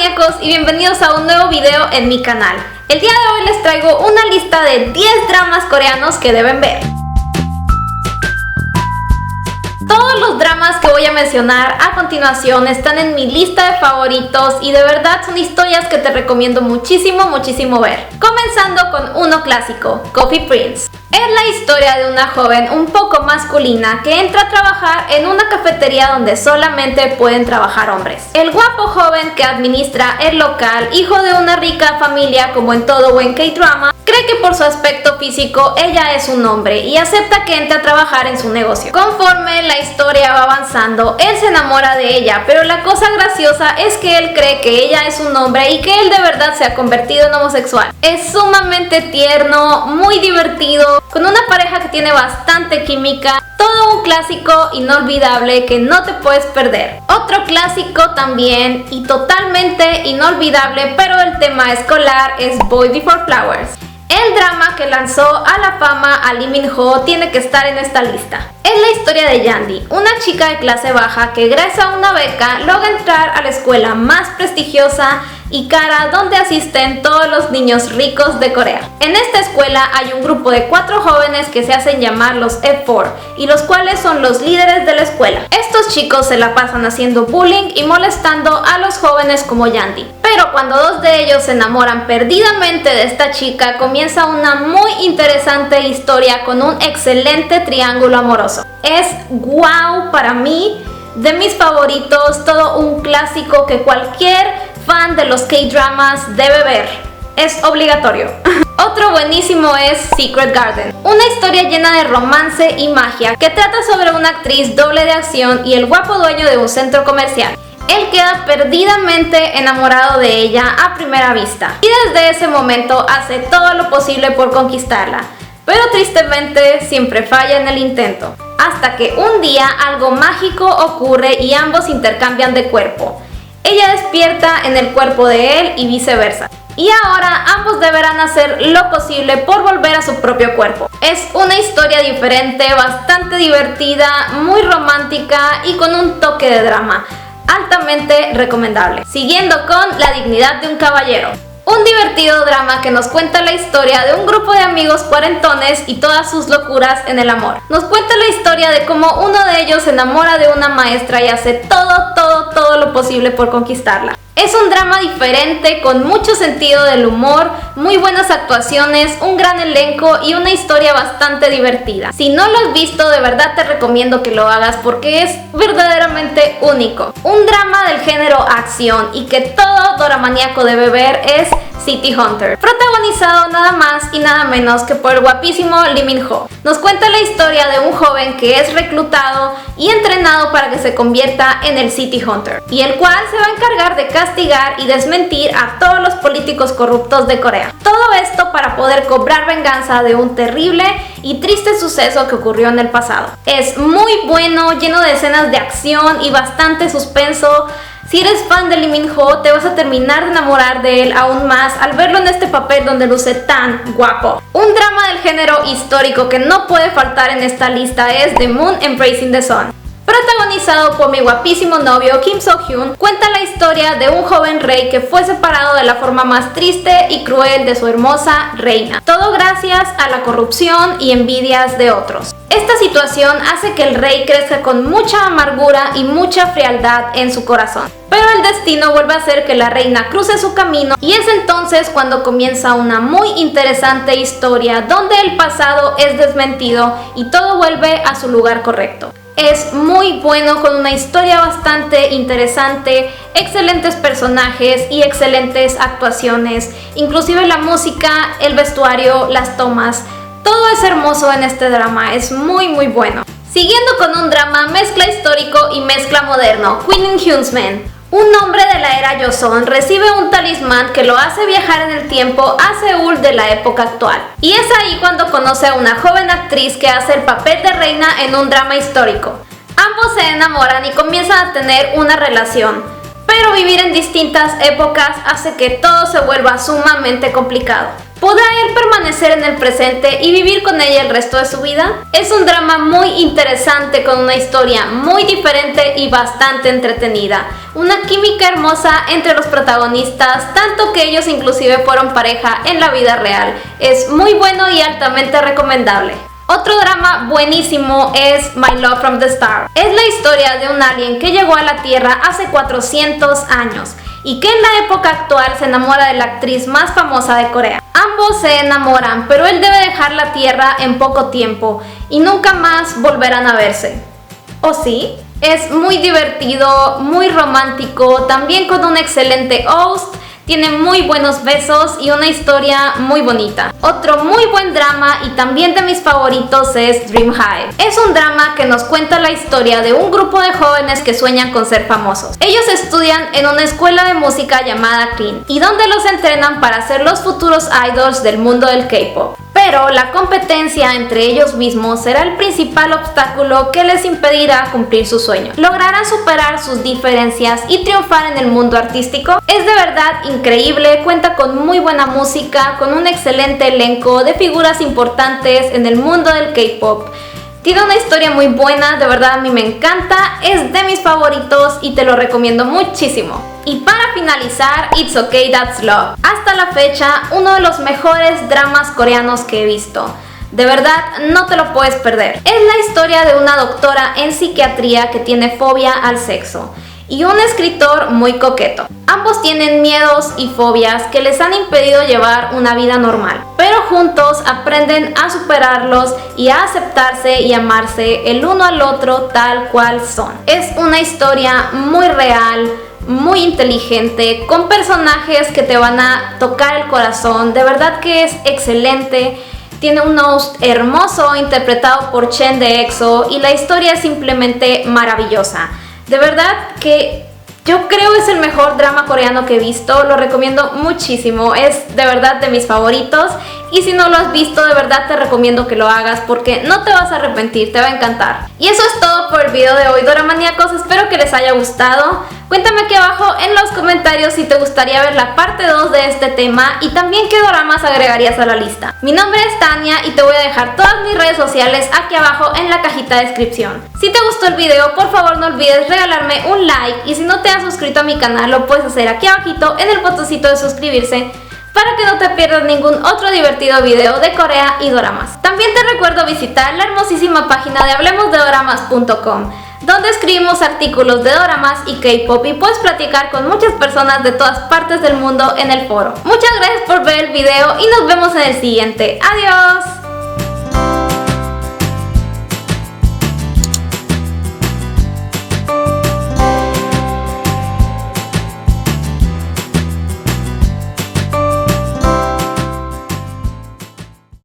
maníacos y bienvenidos a un nuevo video en mi canal. El día de hoy les traigo una lista de 10 dramas coreanos que deben ver. Todos los dramas que voy a mencionar a continuación están en mi lista de favoritos y de verdad son historias que te recomiendo muchísimo ver. Comenzando con uno clásico, Coffee Prince. Es la historia de una joven un poco masculina que entra a trabajar en una cafetería donde solamente pueden trabajar hombres. El guapo joven que administra el local, hijo de una rica familia como en todo buen K-drama, cree que por su aspecto físico ella es un hombre y acepta que entre a trabajar en su negocio. Conforme la historia va avanzando, él se enamora de ella, pero la cosa graciosa es que él cree que ella es un hombre y que él de verdad se ha convertido en homosexual. Es sumamente tierno, muy divertido, con una pareja que tiene bastante química, todo un clásico inolvidable que no te puedes perder. Otro clásico también y totalmente inolvidable, pero el tema escolar, es Boy Before Flowers. El drama que lanzó a la fama a Lee Min-ho tiene que estar en esta lista. Es la historia de Yandy, una chica de clase baja que gracias a una beca logra entrar a la escuela más prestigiosa y cara donde asisten todos los niños ricos de Corea. En esta escuela hay un grupo de 4 jóvenes que se hacen llamar los F4 y los cuales son los líderes de la escuela. Estos chicos se la pasan haciendo bullying y molestando a los jóvenes como Yandy. Pero cuando 2 de ellos se enamoran perdidamente de esta chica, comienza una muy interesante historia con un excelente triángulo amoroso. Es wow para mí, de mis favoritos, todo un clásico que cualquier fan de los K-dramas debe ver. Es obligatorio. Otro buenísimo es Secret Garden, una historia llena de romance y magia que trata sobre una actriz doble de acción y el guapo dueño de un centro comercial. Él queda perdidamente enamorado de ella a primera vista y desde ese momento hace todo lo posible por conquistarla, pero tristemente siempre falla en el intento, hasta que un día algo mágico ocurre y ambos intercambian de cuerpo. Ella despierta en el cuerpo de él y viceversa. Y ahora ambos deberán hacer lo posible por volver a su propio cuerpo. Es una historia diferente, bastante divertida, muy romántica y con un toque de drama. Altamente recomendable. Siguiendo con La dignidad de un caballero. Un divertido drama que nos cuenta la historia de un grupo de amigos cuarentones y todas sus locuras en el amor. Nos cuenta la historia de cómo uno de ellos se enamora de una maestra y hace todo lo posible por conquistarla. Es un drama diferente, con mucho sentido del humor, muy buenas actuaciones, un gran elenco y una historia bastante divertida. Si no lo has visto, de verdad te recomiendo que lo hagas porque es verdaderamente único. Un drama del género acción y que todo doramaníaco debe ver es City Hunter, protagonizado nada más y nada menos que por el guapísimo Lee Min-ho. Nos cuenta la historia de un joven que es reclutado y entrenado para que se convierta en el City Hunter, y el cual se va a encargar de castigar y desmentir a todos los políticos corruptos de Corea. Todo esto para poder cobrar venganza de un terrible y triste suceso que ocurrió en el pasado. Es muy bueno, lleno de escenas de acción y bastante suspenso. Si eres fan de Lee Min-ho, te vas a terminar de enamorar de él aún más al verlo en este papel donde luce tan guapo. Un drama del género histórico que no puede faltar en esta lista es The Moon Embracing the Sun. Protagonizado por mi guapísimo novio Kim So-hyun, cuenta la historia de un joven rey que fue separado de la forma más triste y cruel de su hermosa reina. Todo gracias a la corrupción y envidias de otros. Esta situación hace que el rey crezca con mucha amargura y mucha frialdad en su corazón. Pero el destino vuelve a hacer que la reina cruce su camino y es entonces cuando comienza una muy interesante historia donde el pasado es desmentido y todo vuelve a su lugar correcto. Es muy bueno, con una historia bastante interesante, excelentes personajes y excelentes actuaciones, inclusive la música, el vestuario, las tomas, todo es hermoso en este drama, es muy bueno. Siguiendo con un drama mezcla histórico y mezcla moderno, Queen Huntsman. Un hombre de la era Joseon recibe un talismán que lo hace viajar en el tiempo a Seúl de la época actual. Y es ahí cuando conoce a una joven actriz que hace el papel de reina en un drama histórico. Ambos se enamoran y comienzan a tener una relación, pero vivir en distintas épocas hace que todo se vuelva sumamente complicado. ¿Podrá él permanecer en el presente y vivir con ella el resto de su vida? Es un drama muy interesante con una historia muy diferente y bastante entretenida. Una química hermosa entre los protagonistas, tanto que ellos inclusive fueron pareja en la vida real. Es muy bueno y altamente recomendable. Otro drama buenísimo es My Love from the Star. Es la historia de un alien que llegó a la Tierra hace 400 años y que en la época actual se enamora de la actriz más famosa de Corea. Ambos se enamoran, pero él debe dejar la Tierra en poco tiempo y nunca más volverán a verse. ¿O sí? Es muy divertido, muy romántico, también con un excelente host. Tiene muy buenos besos y una historia muy bonita. Otro muy buen drama y también de mis favoritos es Dream High. Es un drama que nos cuenta la historia de un grupo de jóvenes que sueñan con ser famosos. Ellos estudian en una escuela de música llamada Clean y donde los entrenan para ser los futuros idols del mundo del K-pop. Pero la competencia entre ellos mismos será el principal obstáculo que les impedirá cumplir su sueño. ¿Lograrán superar sus diferencias y triunfar en el mundo artístico? Es de verdad increíble, cuenta con muy buena música, con un excelente elenco de figuras importantes en el mundo del K-pop. Tiene una historia muy buena, de verdad a mí me encanta, es de mis favoritos y te lo recomiendo muchísimo. Y para finalizar, It's Okay That's Love. Hasta la fecha, uno de los mejores dramas coreanos que he visto. De verdad, no te lo puedes perder. Es la historia de una doctora en psiquiatría que tiene fobia al sexo y un escritor muy coqueto. Ambos tienen miedos y fobias que les han impedido llevar una vida normal, pero juntos aprenden a superarlos y a aceptarse y amarse el uno al otro tal cual son. Es una historia muy real, muy inteligente, con personajes que te van a tocar el corazón. De verdad que es excelente. Tiene un host hermoso interpretado por Chen de EXO y la historia es simplemente maravillosa. De verdad que yo creo es el mejor drama coreano que he visto, lo recomiendo muchísimo, es de verdad de mis favoritos y si no lo has visto de verdad te recomiendo que lo hagas porque no te vas a arrepentir, te va a encantar. Y eso es todo por el video de hoy, Doramaníacos, espero que les haya gustado. Cuéntame aquí abajo en los comentarios si te gustaría ver la parte 2 de este tema y también qué doramas agregarías a la lista. Mi nombre es Tania y te voy a dejar todas mis redes sociales aquí abajo en la cajita de descripción. Si te gustó el video, por favor no olvides regalarme un like y si no te has suscrito a mi canal lo puedes hacer aquí abajito en el botoncito de suscribirse para que no te pierdas ningún otro divertido video de Corea y doramas. También te recuerdo visitar la hermosísima página de hablemosdedoramas.com, donde escribimos artículos de doramas y K-pop y puedes platicar con muchas personas de todas partes del mundo en el foro. Muchas gracias por ver el video y nos vemos en el siguiente. ¡Adiós!